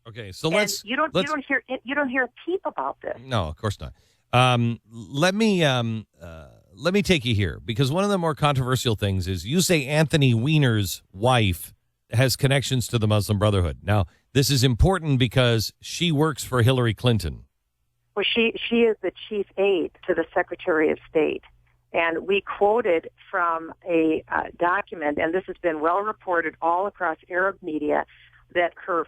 Okay, so And let's you don't hear a peep about this. No, of course not. Let me take you here, because one of the more controversial things is you say Anthony Weiner's wife has connections to the Muslim Brotherhood. Now, this is important because she works for Hillary Clinton. Well, she is the chief aide to the Secretary of State. And we quoted from a document, and this has been well reported all across Arab media, that her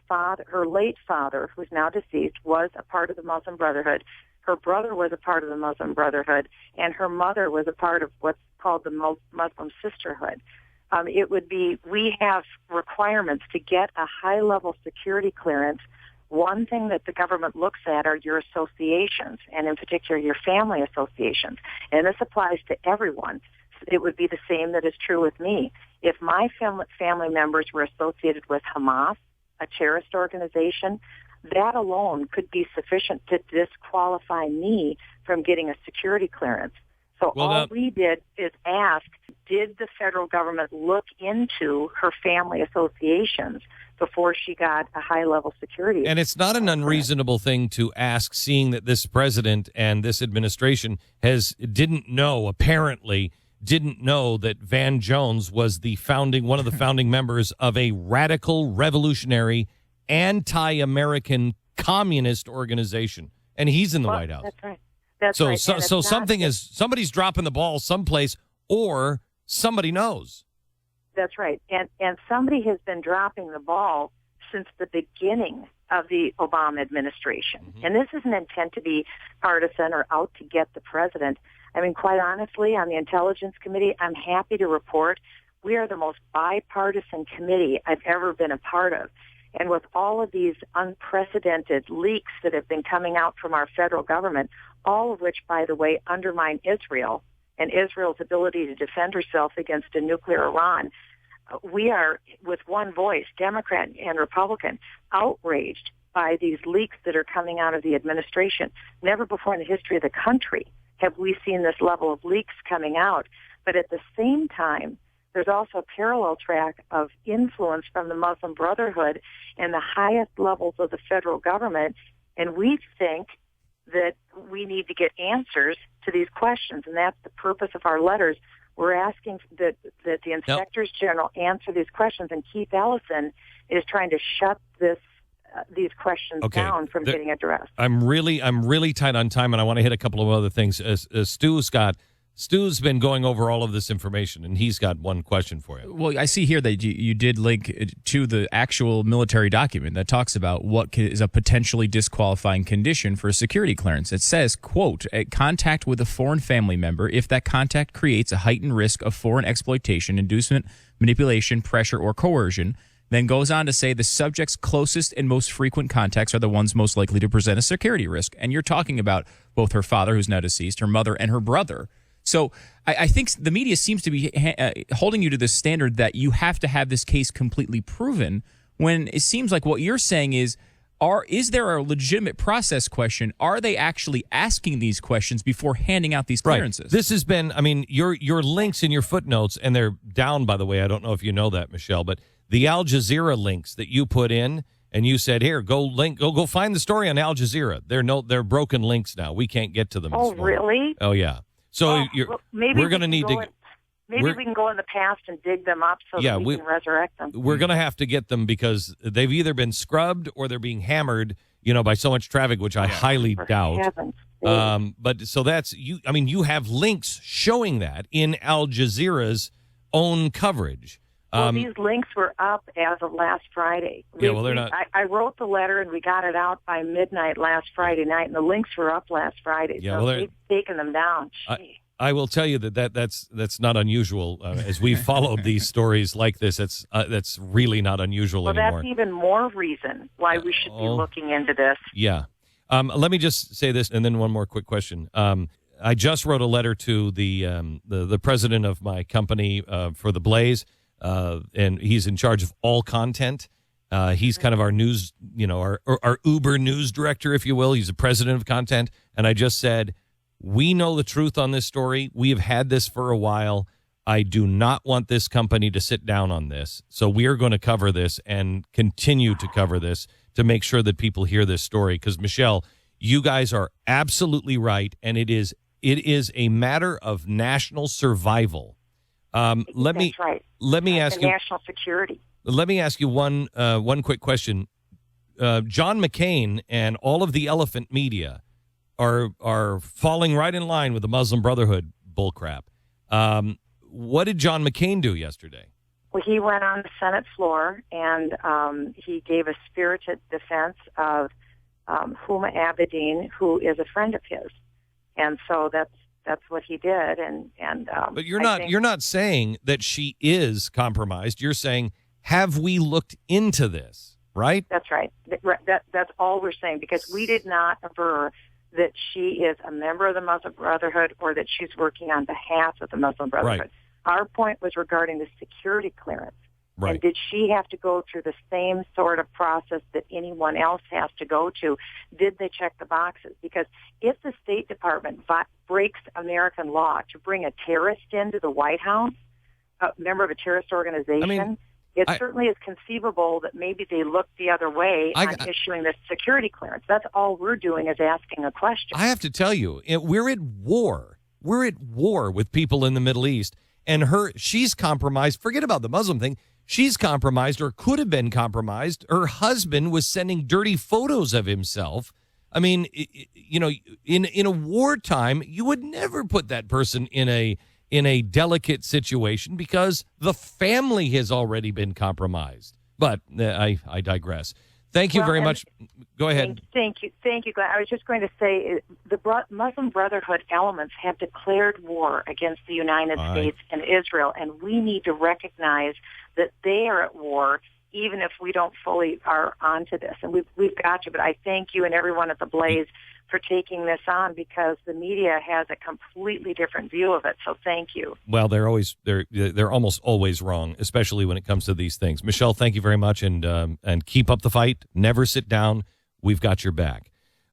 late father, who's now deceased, was a part of the Muslim Brotherhood. Her brother was a part of the Muslim Brotherhood, and her mother was a part of what's called the Muslim Sisterhood. We have requirements to get a high-level security clearance. One thing that the government looks at are your associations, and in particular your family associations. And this applies to everyone. It would be the same that is true with me. If my family members were associated with Hamas, a terrorist organization, that alone could be sufficient to disqualify me from getting a security clearance. So we did is ask, did the federal government look into her family associations before she got a high-level security? And it's not an unreasonable thing to ask, seeing that this president and this administration didn't know that Van Jones was one of the founding members of a radical, revolutionary, anti-American communist organization, and he's in the White House. That's right. That's right. So somebody's dropping the ball someplace, or somebody knows. That's right. And somebody has been dropping the ball since the beginning of the Obama administration. Mm-hmm. And this isn't intent to be partisan or out to get the president. I mean, quite honestly, on the Intelligence Committee, I'm happy to report we are the most bipartisan committee I've ever been a part of. And with all of these unprecedented leaks that have been coming out from our federal government, all of which, by the way, undermine Israel and Israel's ability to defend herself against a nuclear Iran, we are, with one voice, Democrat and Republican, outraged by these leaks that are coming out of the administration. Never before in the history of the country have we seen this level of leaks coming out. But at the same time, there's also a parallel track of influence from the Muslim Brotherhood and the highest levels of the federal government. And we think that we need to get answers to these questions, and that's the purpose of our letters. We're asking that the inspectors general answer these questions, and Keith Ellison is trying to shut these questions down from getting addressed. I'm really tight on time, and I want to hit a couple of other things. Stu's been going over all of this information, and he's got one question for you. Well, I see here that you did link to the actual military document that talks about what is a potentially disqualifying condition for a security clearance. It says, quote, contact with a foreign family member if that contact creates a heightened risk of foreign exploitation, inducement, manipulation, pressure, or coercion. Then goes on to say the subject's closest and most frequent contacts are the ones most likely to present a security risk. And you're talking about both her father, who's now deceased, her mother, and her brother. So I think the media seems to be holding you to this standard that you have to have this case completely proven, when it seems like what you're saying is there a legitimate process question? Are they actually asking these questions before handing out these clearances? Right. This has been, your links in your footnotes, and they're down, by the way. I don't know if you know that, Michelle, but the Al Jazeera links that you put in, and you said, here, go find the story on Al Jazeera. They're broken links now. We can't get to them. Oh, really? Oh, yeah. So we're going to need to... Maybe we can go in the past and dig them up so that we can resurrect them. We're going to have to get them because they've either been scrubbed or they're being hammered, by so much traffic, which I highly doubt. But so that's you. You have links showing that in Al Jazeera's own coverage. Well, these links were up as of last Friday. They're not. I wrote the letter and we got it out by midnight last Friday night, and the links were up last Friday. Yeah, so they've taken them down. I will tell you that's not unusual. As we've followed these stories like this, that's really not unusual anymore. Well, that's even more reason why we should be looking into this. Yeah. Let me just say this, and then one more quick question. I just wrote a letter to the president of my company for the Blaze. And he's in charge of all content. He's kind of our news, our Uber news director, if you will. He's the president of content. And I just said, we know the truth on this story. We have had this for a while. I do not want this company to sit down on this. So we are going to cover this and continue to cover this to make sure that people hear this story. Because, Michelle, you guys are absolutely right, and it is a matter of national survival. Let me ask you national security. Let me ask you one quick question. John McCain and all of the elephant media are falling right in line with the Muslim Brotherhood bullcrap. What did John McCain do yesterday? Well, he went on the Senate floor and he gave a spirited defense of Huma Abedin, who is a friend of his, and so that's what he did. But you're not saying that she is compromised. You're saying, have we looked into this? Right? That's right. That's all we're saying, because we did not aver that she is a member of the Muslim Brotherhood or that she's working on behalf of the Muslim Brotherhood. Right. Our point was regarding the security clearance. Right. And did she have to go through the same sort of process that anyone else has to go to? Did they check the boxes? Because if the State Department breaks American law to bring a terrorist into the White House, a member of a terrorist organization, it certainly is conceivable that maybe they look the other way on issuing this security clearance. That's all we're doing, is asking a question. I have to tell you, we're at war. We're at war with people in the Middle East, and she's compromised. Forget about the Muslim thing. She's compromised, or could have been compromised. Her husband was sending dirty photos of himself. I mean, in a wartime, you would never put that person in a delicate situation because the family has already been compromised. But I digress. Thank you very much. Go ahead. Thank you, Glenn. I was just going to say the Muslim Brotherhood elements have declared war against the United States and Israel, and we need to recognize that they are at war, even if we don't fully are onto this. And we've got to. But I thank you and everyone at the Blaze for taking this on, because the media has a completely different view of it. So thank you. Well, they're almost always wrong, especially when it comes to these things. Michelle, thank you very much, and keep up the fight. Never sit down. We've got your back.